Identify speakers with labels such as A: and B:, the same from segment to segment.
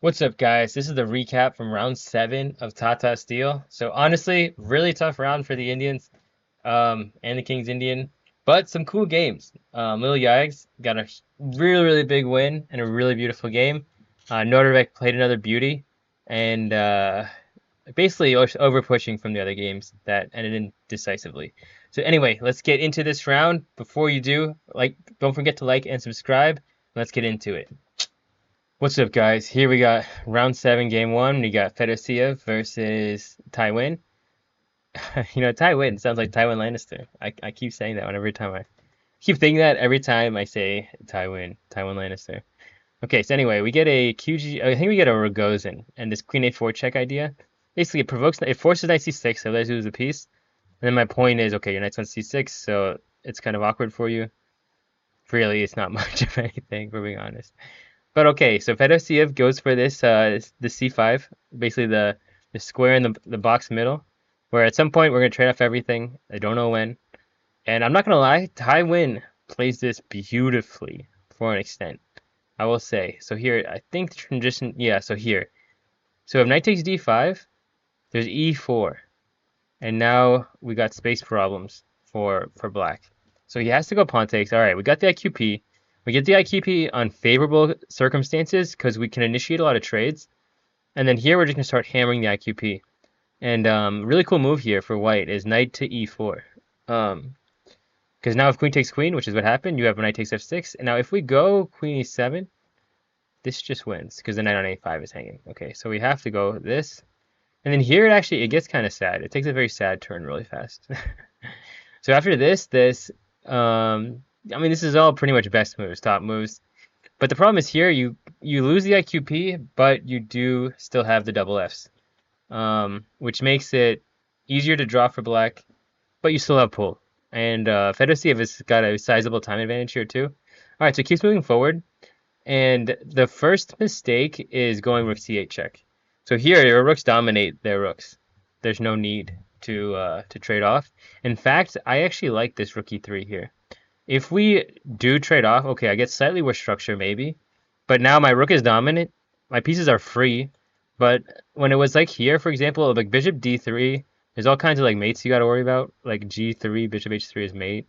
A: What's up, guys? This is the recap from round 7 of Tata Steel. So honestly, really tough round for the Indians, and the Kings Indian, but some cool games. Little Yagiz got a really big win and a really beautiful game. Nodirbek played another beauty, and basically over pushing from the other games that ended in decisively. So anyway, let's get into this round. Before you do, don't forget to like and subscribe. Let's get into it. What's up, guys? Here we got round 7, game 1. We got Fedoseev versus Tywin. Tywin sounds like Tywin Lannister. I keep saying that every time I keep thinking that every time I say Tywin Lannister. Okay, so anyway, we get a QG. I think we get a Rogozin and this Queen A4 check idea. Basically, it forces Knight C6, so let's lose a piece. And then my point is, okay, your Knight's on C6, so it's kind of awkward for you. Really, it's not much of anything, for being honest. But okay, so Fedoseev goes for the c5, basically the square in the box middle, where at some point we're gonna trade off everything. I don't know when, and I'm not gonna lie, Tywin plays this beautifully for an extent, I will say. So here, I think the transition, yeah. So here, so if knight takes d5, there's e4, and now we got space problems for black. So he has to go pawn takes. All right, we got the IQP. We get the IQP on favorable circumstances because we can initiate a lot of trades. And then here we're just going to start hammering the IQP. And really cool move here for white is knight to e4. Because now if queen takes queen, which is what happened, you have knight takes f6. And now if we go queen e7, this just wins because the knight on a5 is hanging. Okay, so we have to go this. And then here it gets kind of sad. It takes a very sad turn really fast. So after this, I mean, this is all pretty much best moves, top moves. But the problem is here, you lose the IQP, but you do still have the double Fs, which makes it easier to draw for black, but you still have pull. And Fedoseev has got a sizable time advantage here too. All right, so it keeps moving forward. And the first mistake is going rook c8 check. So here, your rooks dominate their rooks. There's no need to trade off. In fact, I actually like this rook e3 here. If we do trade off, okay, I get slightly worse structure maybe, but now my rook is dominant. My pieces are free, but when it was like here, for example, like bishop d3, there's all kinds of like mates you got to worry about, like g3, bishop h3 is mate.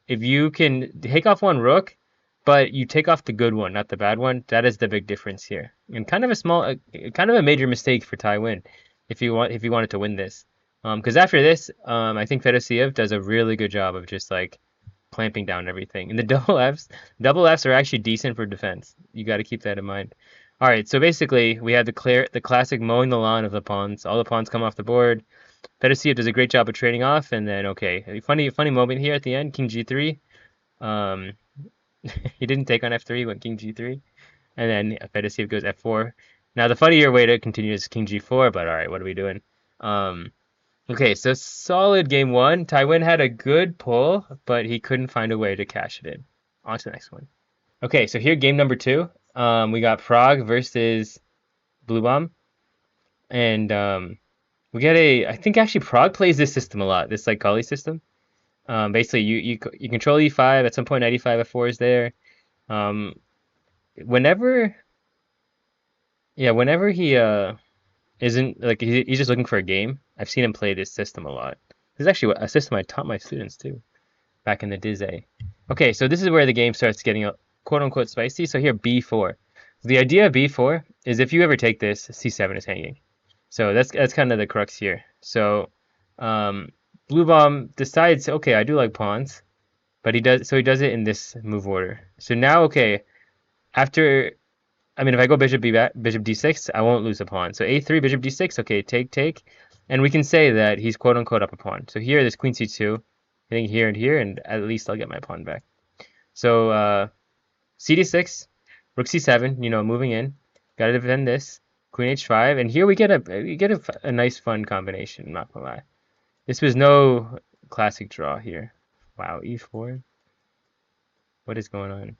A: If you can take off one rook, but you take off the good one, not the bad one, that is the big difference here. And kind of a major mistake for Tywin if you wanted to win this. Because after this, I think Fedoseev does a really good job of just like clamping down everything. And the double Fs are actually decent for defense. You got to keep that in mind. All right, so basically we have the classic mowing the lawn of the pawns. All the pawns come off the board. Fedoseev does a great job of trading off, and then okay, a funny moment here at the end. King g3. He didn't take on f3, went king g3, and then Fedoseev goes f4. Now the funnier way to continue is king g4, but all right, what are we doing? Okay, so solid game 1. Tywin had a good pull, but he couldn't find a way to cash it in. On to the next one. Okay, so here game number 2. We got Pragg versus Bluebaum, and we get I think actually Pragg plays this system a lot. This like Kali system. Basically, you control e5. At some point, knight e5, f4 is there. Whenever he isn't like he's just looking for a game. I've seen him play this system a lot. This is actually a system I taught my students too, back in the Dizay. Okay, so this is where the game starts getting quote unquote spicy. So here b4. The idea of b4 is if you ever take this, c7 is hanging. So that's kind of the crux here. So Bluebaum decides, okay, I do like pawns, but he does it in this move order. So now, okay, after. I mean, if I go bishop d6, I won't lose a pawn. So a3, bishop d6, okay, take. And we can say that he's quote-unquote up a pawn. So here, there's queen c2, hitting here and here, and at least I'll get my pawn back. So cd6, rook c7, moving in. Got to defend this. Queen h5, and here we get a nice, fun combination, I'm not going to lie. This was no classic draw here. Wow, e4. What is going on?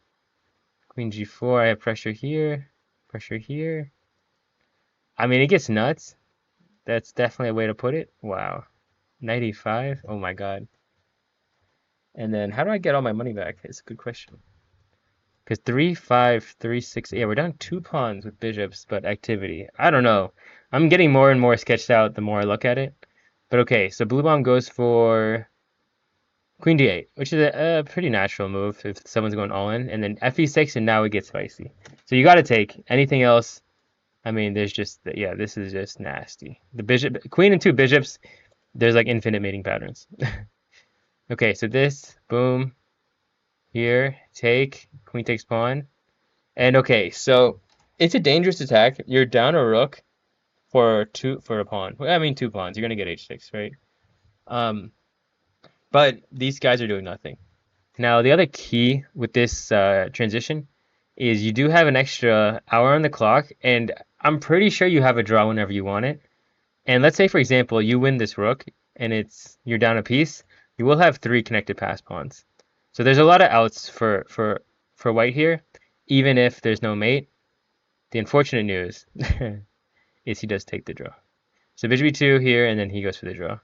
A: Queen g4, I have pressure here. I mean, it gets nuts. That's definitely a way to put it. Wow. Knight e5, oh my god. And then, how do I get all my money back? It's a good question. Because 3, 5, 3, 6. Yeah, we're down 2 pawns with bishops, but activity. I don't know. I'm getting more and more sketched out the more I look at it. But okay, so Bluebaum goes for Queen D8, which is a pretty natural move if someone's going all in. And then FE6, and now it gets spicy. So you got to take anything else. I mean, there's just, yeah, this is just nasty. The bishop, queen and 2 bishops, there's like infinite mating patterns. Okay, so this, boom, here, take, queen takes pawn. And okay, so it's a dangerous attack. You're down a rook for a pawn. Well, I mean 2 pawns. You're gonna get h6, right? But these guys are doing nothing. Now the other key with this transition is you do have an extra hour on the clock, and I'm pretty sure you have a draw whenever you want it. And let's say, for example, you win this rook, and you're down a piece. You will have 3 connected pass pawns. So there's a lot of outs for white here, even if there's no mate. The unfortunate news is he does take the draw. So bishop e2 here, and then he goes for the draw.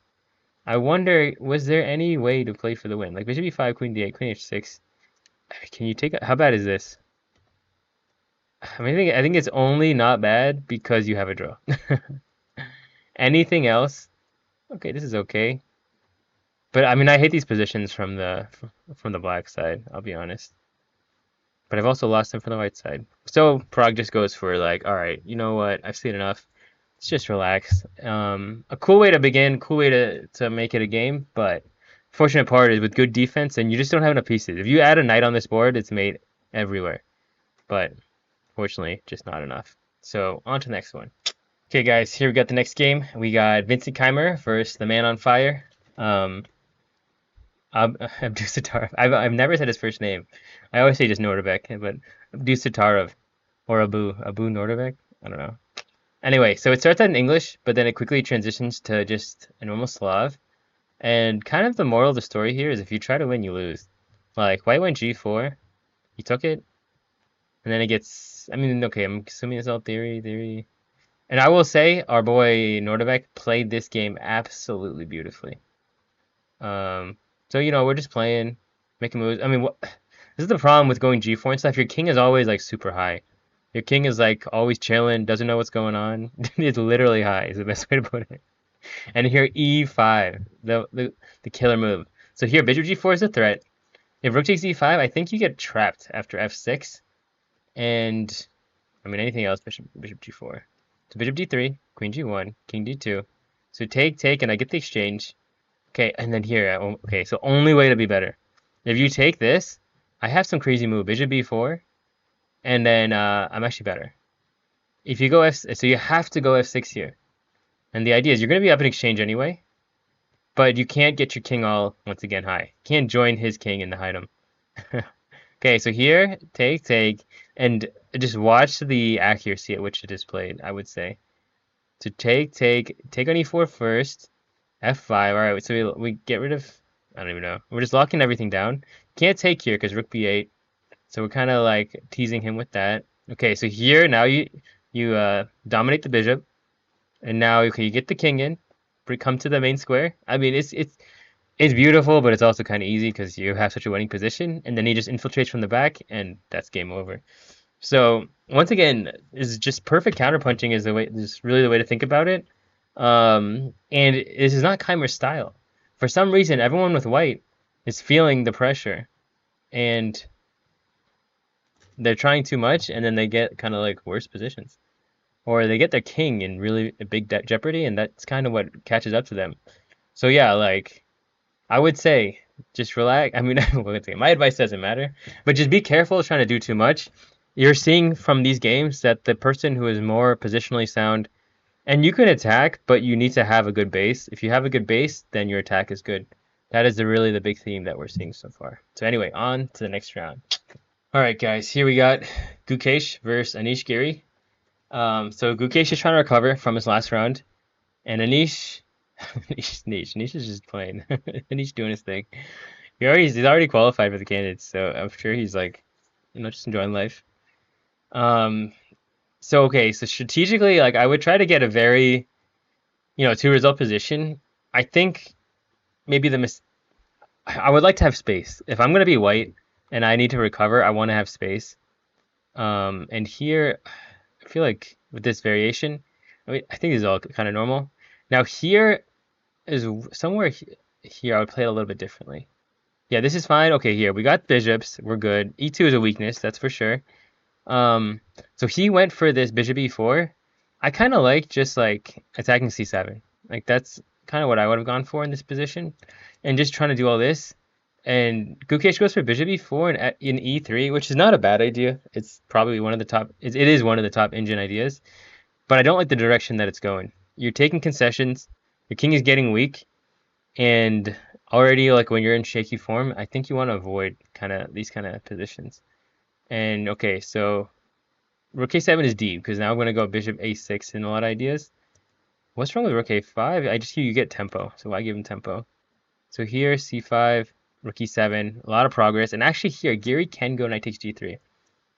A: I wonder, was there any way to play for the win? Like bishop e5, queen d8, queen h6. Can you take? How bad is this? I mean, I think it's only not bad because you have a draw. Anything else? Okay, this is okay. But I mean, I hate these positions from the black side, I'll be honest. But I've also lost them from the white side. So Pragg just goes for like, all right, you know what? I've seen enough. Let's just relax. A cool way to begin, cool way to make it a game. But fortunate part is with good defense, and you just don't have enough pieces. If you add a knight on this board, it's mate everywhere. But fortunately, just not enough. So on to the next one. Okay, guys, here we got the next game. We got Vincent Keymer versus the man on fire. Abdusatarov. I've never said his first name. I always say just Nodirbek, but Abdusatarov or Abu Nodirbek. I don't know. Anyway, so it starts out in English, but then it quickly transitions to just a normal Slav. And kind of the moral of the story here is if you try to win, you lose. Like white went g4, he took it, and then it gets. I mean, okay, I'm assuming it's all theory. And I will say, our boy Nodirbek played this game absolutely beautifully. So, you know, we're just playing, making moves. I mean, this is the problem with going g4 and stuff. Your king is always, like, super high. Your king is, like, always chilling, doesn't know what's going on. It's literally high is the best way to put it. And here, e5, the killer move. So here, bishop g4 is a threat. If rook takes e5, I think you get trapped after f6. And, I mean, anything else, bishop g4. So bishop d3, queen g1, king d2. So take, and I get the exchange. Okay, and then here, okay, so only way to be better. If you take this, I have some crazy move, bishop b4, and then I'm actually better. If you go so you have to go f6 here. And the idea is you're going to be up in exchange anyway, but you can't get your king all, once again, high. You can't join his king and hide him. Okay, so here, take, and just watch the accuracy at which it is played, I would say. So take on e4 first, f5, alright, so we get rid of, I don't even know. We're just locking everything down. Can't take here because rook b8, so we're kind of like teasing him with that. Okay, so here, now you dominate the bishop, and now, okay, you get the king in, come to the main square. I mean, it's beautiful, but it's also kind of easy because you have such a winning position, and then he just infiltrates from the back, and that's game over. So once again, is just perfect counterpunching is really the way to think about it. And this is not Keymer's style. For some reason, everyone with white is feeling the pressure, and they're trying too much, and then they get kind of like worse positions, or they get their king in really big jeopardy, and that's kind of what catches up to them. So yeah, like I would say, just relax. I mean, my advice doesn't matter, but just be careful trying to do too much. You're seeing from these games that the person who is more positionally sound, and you can attack, but you need to have a good base. If you have a good base, then your attack is good. That is really the big theme that we're seeing so far. So anyway, on to the next round. All right, guys, here we got Gukesh versus Anish Giri. So Gukesh is trying to recover from his last round, and Anish is just playing. Anish doing his thing. He's already qualified for the candidates, so I'm sure he's like, you know, just enjoying life. So okay, so strategically, like I would try to get a very, you know, 2-result position. I think maybe I would like to have space. If I'm gonna be white, and I need to recover. I want to have space. And here, I feel like with this variation, I think this is all kind of normal. Now here is somewhere here I would play it a little bit differently. Yeah, this is fine. Okay, here we got bishops. We're good. E2 is a weakness, that's for sure. So he went for this bishop e4. I kind of like just like attacking c7. Like that's kind of what I would have gone for in this position, and just trying to do all this. And Gukesh goes for bishop e4 and in e3, which is not a bad idea. It's probably one of the top. It is one of the top engine ideas, but I don't like the direction that it's going. You're taking concessions. Your king is getting weak, and already like when you're in shaky form, I think you want to avoid kind of these kind of positions. And okay, so rook a7 is deep because now I'm gonna go bishop a6 in a lot of ideas. What's wrong with rook a5? I just hear you get tempo, so why give him tempo? So here c5, rook e7, a lot of progress, and actually here Giri can go knight takes g3.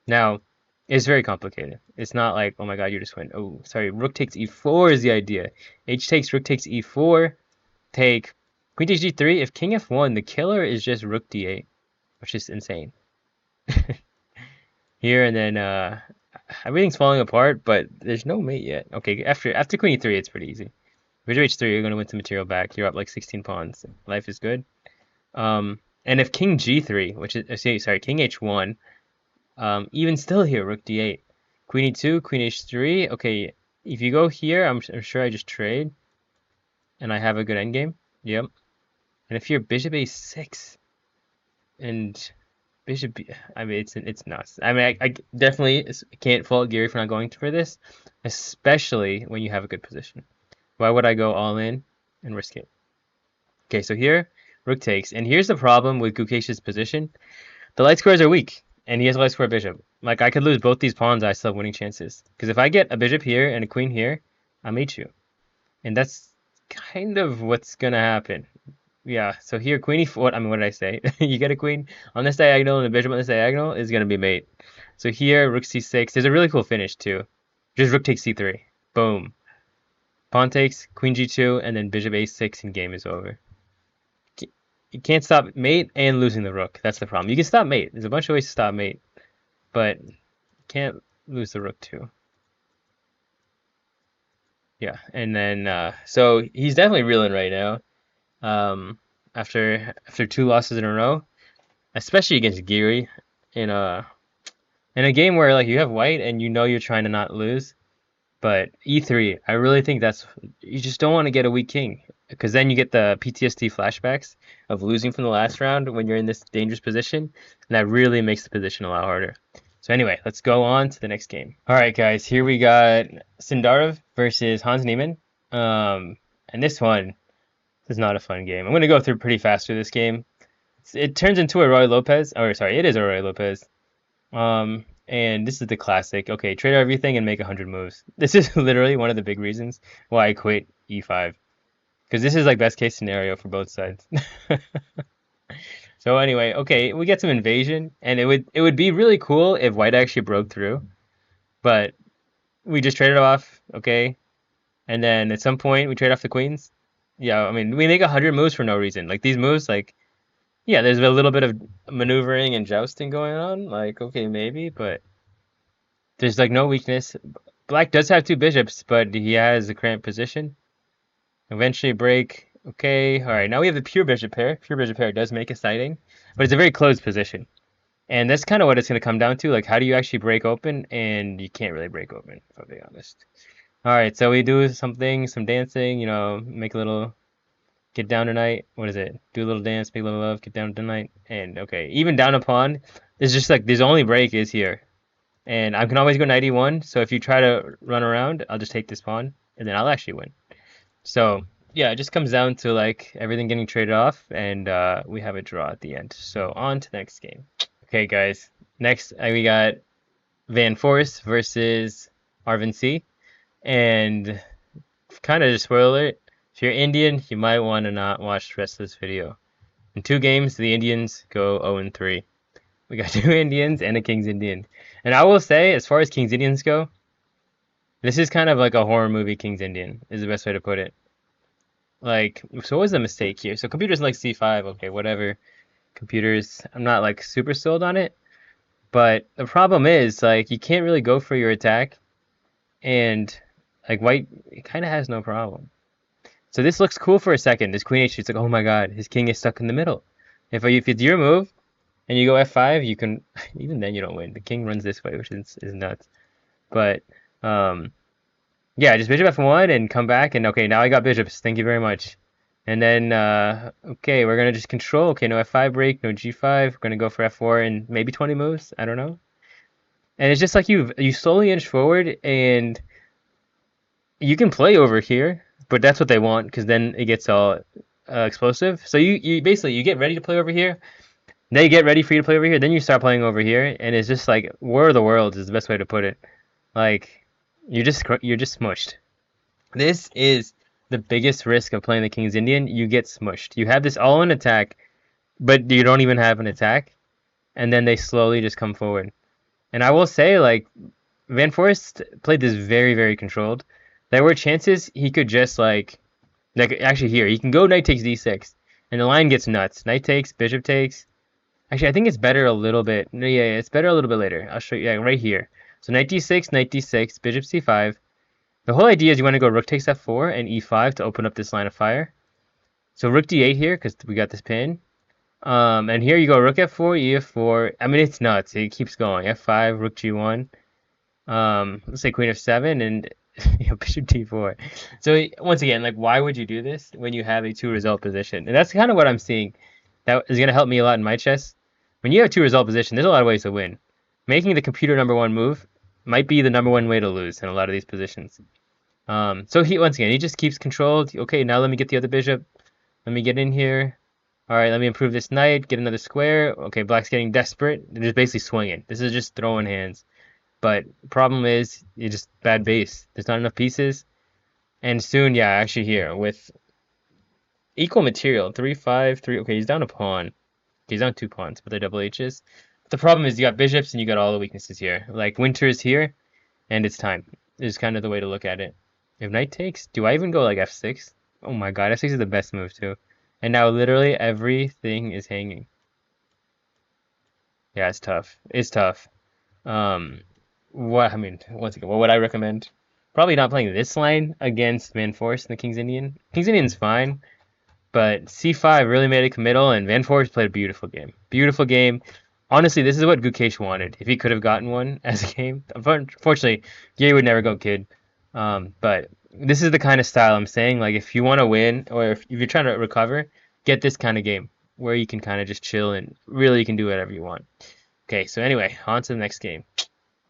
A: Now it's very complicated. It's not like, oh my god, you just went. Oh, sorry, rook takes e4 is the idea. H takes, rook takes e4, take queen takes g3. If king f1, the killer is just rook d8, which is insane. Here and then everything's falling apart, but there's no mate yet. Okay, after queen e3, it's pretty easy. Bishop h3, you're gonna win some material back. You're up like 16 pawns. Life is good. And if king g3, which is sorry, king h1, even still here, rook d8, queen e2, queen h3. Okay, if you go here, I'm sure I just trade, and I have a good endgame. Yep. And if you're bishop a6, and bishop, I mean, it's nuts. I mean, I definitely can't fault Giri for not going for this, especially when you have a good position. Why would I go all in and risk it? Okay, so here, rook takes. And here's the problem with Gukesh's position. The light squares are weak, and he has a light square bishop. Like, I could lose both these pawns, I still have winning chances. Because if I get a bishop here and a queen here, I mate you. And that's kind of what's going to happen. Yeah, so here, queen e4, I mean, what did I say? You get a queen on this diagonal, and a bishop on this diagonal is going to be mate. So here, rook c6. There's a really cool finish, too. Just rook takes c3. Boom. Pawn takes, queen g2, and then bishop a6, and game is over. You can't stop mate and losing the rook. That's the problem. You can stop mate. There's a bunch of ways to stop mate, but you can't lose the rook, too. Yeah, and then, so he's definitely reeling right now. After 2 losses in a row, especially against Giri in a game where like you have white and you know you're trying to not lose, but e3, I really think that's, you just don't want to get a weak king, because then you get the PTSD flashbacks of losing from the last round when you're in this dangerous position, and that really makes the position a lot harder. So anyway, let's go on to the next game. All right, guys, here we got Sindarov versus Hans Niemann, and this one is not a fun game. I'm going to go through pretty fast through this game. It turns into a Roy Lopez, or sorry, it is a Roy Lopez. And this is the classic. Okay, trade everything and make 100 moves. This is literally one of the big reasons why I quit e5, because this is like best case scenario for both sides. So anyway, okay, we get some invasion, and it would be really cool if white actually broke through, but we just traded off, okay, and then at some point we trade off the queens. Yeah, I mean, we make 100 moves for no reason. Like these moves, like, yeah, there's a little bit of maneuvering and jousting going on. Like, okay, maybe, but there's like no weakness. Black does have 2 bishops, but he has a cramped position. Eventually break. Okay, all right. Now we have the pure bishop pair. Pure bishop pair does make a sighting, but it's a very closed position. And that's kind of what it's going to come down to. Like, how do you actually break open? And you can't really break open, if I'm being honest. All right, so we do something, some dancing, you know, make a little, get down tonight. What is it? Do a little dance, make a little love, get down tonight. And okay, even down a pawn, there's just like, there's only break is here. And I can always go knight e1, so if you try to run around, I'll just take this pawn, and then I'll actually win. So, yeah, it just comes down to like everything getting traded off, and we have a draw at the end. So, on to the next game. Okay, guys, next we got Van Foreest versus Arvin C. And kind of just spoiler it, if you're Indian, you might want to not watch the rest of this video. In 2 games, the Indians go 0-3. We got 2 Indians and a King's Indian. And I will say, as far as King's Indians go, this is kind of like a horror movie King's Indian, is the best way to put it. Like, so what was the mistake here? So computer doesn't like c5, okay, whatever. Computers, I'm not like super sold on it, but the problem is like you can't really go for your attack, and like white kind of has no problem. So this looks cool for a second. This queen h3, it's like, oh my god, his king is stuck in the middle. If it's your move and you go f5, you can even then you don't win. The king runs this way, which is nuts. But yeah, just bishop f1 and come back, and okay, now I got bishops. Thank you very much. And then okay, we're gonna just control. Okay, no f5 break, no g5. We're gonna go for f4 and maybe 20 moves. I don't know. And it's just like you slowly inch forward, and you can play over here, but that's what they want because then it gets all explosive. So you basically you get ready to play over here. They get ready for you to play over here. Then you start playing over here, and it's just like War of the Worlds is the best way to put it. Like you're just smushed. This is the biggest risk of playing the King's Indian. You get smushed. You have this all-in attack, but you don't even have an attack, and then they slowly just come forward. And I will say, like, Van Foreest played this very, very controlled. There were chances he could just like actually here he can go knight takes d6, and the line gets nuts. Knight takes, bishop takes. Actually, I think it's better a little bit. No, yeah, it's better a little bit later. I'll show you. Yeah, right here. So knight d6, bishop c5. The whole idea is you want to go rook takes f4 and e5 to open up this line of fire. So rook d8 here because we got this pin. And here you go rook f4, e4. I mean, it's nuts. It keeps going. f5, rook g1. Let's say queen f7 and bishop d4. So once again, like, why would you do this when you have a 2-result position? And that's kind of what I'm seeing. That is going to help me a lot in my chess. When you have a 2-result position, there's a lot of ways to win. Making the computer #1 move might be the #1 way to lose in a lot of these positions. So once again, he just keeps controlled. Okay, now let me get the other bishop. Let me get in here. All right, let me improve this knight, get another square. Okay, black's getting desperate. They're just basically swinging. This is just throwing hands. But the problem is, you just bad base. There's not enough pieces. And soon, yeah, actually here, with equal material, 3, 5, 3. Okay, he's down a pawn. He's down 2 pawns, but they're double H's. The problem is you got bishops and you got all the weaknesses here. Like, winter is here, and it's time. Is kind of the way to look at it. If knight takes, do I even go like f6? Oh my god, f6 is the best move too. And now literally everything is hanging. Yeah, it's tough. It's tough. Once again, what would I recommend? Probably not playing this line against Van Foreest and the King's Indian. King's Indian's fine, but c5 really made it committal, and Van Foreest played a beautiful game. Beautiful game. Honestly, this is what Gukesh wanted. If he could have gotten one as a game. Unfortunately, Giri would never go kid. But this is the kind of style I'm saying. Like, if you want to win, or if you're trying to recover, get this kind of game where you can kind of just chill and really you can do whatever you want. Okay, so anyway, on to the next game.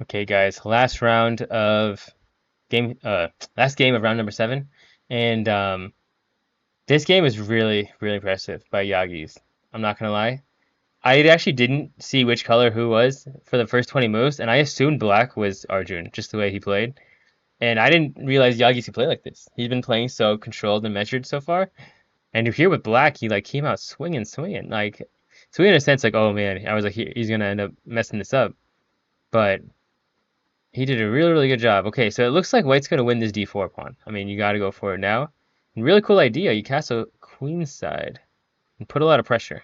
A: Okay, guys, last game of round number 7, and this game is really, really impressive by Yagiz. I'm not gonna lie. I actually didn't see which color who was for the first 20 moves, and I assumed black was Arjun, just the way he played. And I didn't realize Yagiz could play like this. He's been playing so controlled and measured so far. And here with black, he like came out swinging. Like, swinging in a sense, like, oh man, I was like, he's gonna end up messing this up. But he did a really, really good job. Okay, so it looks like white's gonna win this d4 pawn. I mean, you gotta go for it now. And really cool idea. You castle queenside and put a lot of pressure.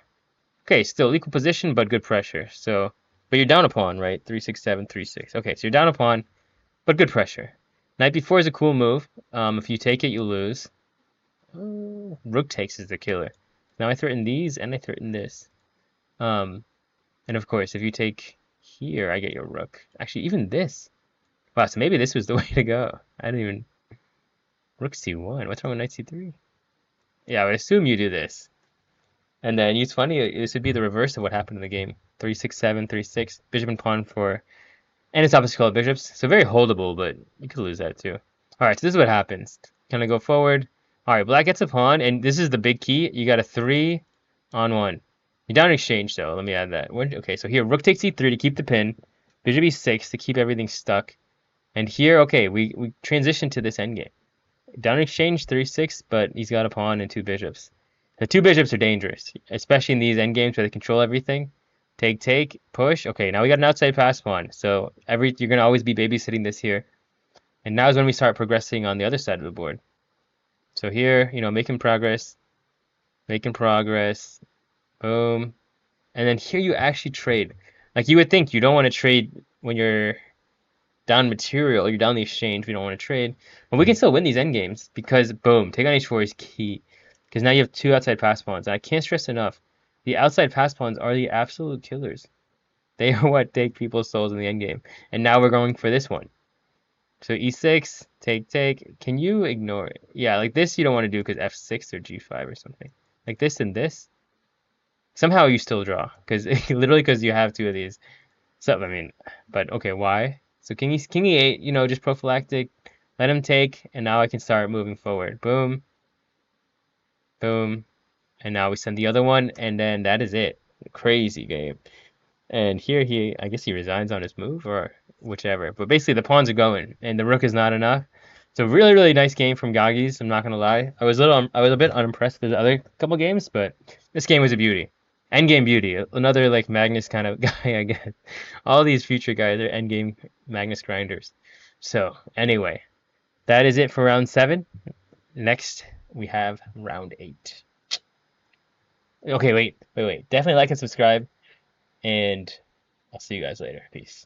A: Okay, still equal position, but good pressure. So, but you're down a pawn, right? 3-6, 7, 3-6. Okay, so you're down a pawn, but good pressure. Knight b4 is a cool move. If you take it, you lose. Oh, rook takes is the killer. Now I threaten these, and I threaten this. And of course, if you take here, I get your rook. Actually, even this. Wow, so maybe this was the way to go. I didn't even... Rook c1. What's wrong with knight c3? Yeah, I would assume you do this. And then it's funny, this would be the reverse of what happened in the game. 3-6, 7, 3-6. Bishop and pawn for... And it's opposite color bishops. So very holdable, but you could lose that too. Alright, so this is what happens. Can I go forward? Alright, black gets a pawn, and this is the big key. You got a 3 on 1. You're down in exchange, though. Let me add that. Okay, so here, rook takes e3 to keep the pin. Bishop e6 to keep everything stuck. And here, okay, we transition to this endgame. Down in exchange, 3-6, but he's got a pawn and 2 bishops. The 2 bishops are dangerous, especially in these endgames where they control everything. Take, push. Okay, now we got an outside pass pawn. So you're going to always be babysitting this here. And now is when we start progressing on the other side of the board. So here, making progress. Boom. And then here you actually trade. Like you would think you don't want to trade when you're down material, you're down the exchange, we don't want to trade. But we can still win these endgames because boom, take on h4 is key. Because now you have two outside pass pawns. And I can't stress enough, the outside pass pawns are the absolute killers. They are what take people's souls in the endgame. And now we're going for this one. So e6, take. Can you ignore it? Yeah, like this you don't want to do because f6 or g5 or something. Like this and this. Somehow you still draw. Because literally because you have two of these. So, I mean, but okay, why? So king e8, you know, just prophylactic. Let him take, and now I can start moving forward. Boom, boom. And now we send the other one, and then that is it. Crazy game. And here I guess he resigns on his move or whichever. But basically the pawns are going, and the rook is not enough. So really, really nice game from Yagiz. I'm not gonna lie. I was a bit unimpressed with the other couple games, but this game was a beauty. Endgame beauty. Another like Magnus kind of guy, I guess. All these future guys are endgame Magnus grinders. So anyway, that is it for round 7. Next we have round 8. Okay, wait. Definitely like and subscribe, and I'll see you guys later. Peace.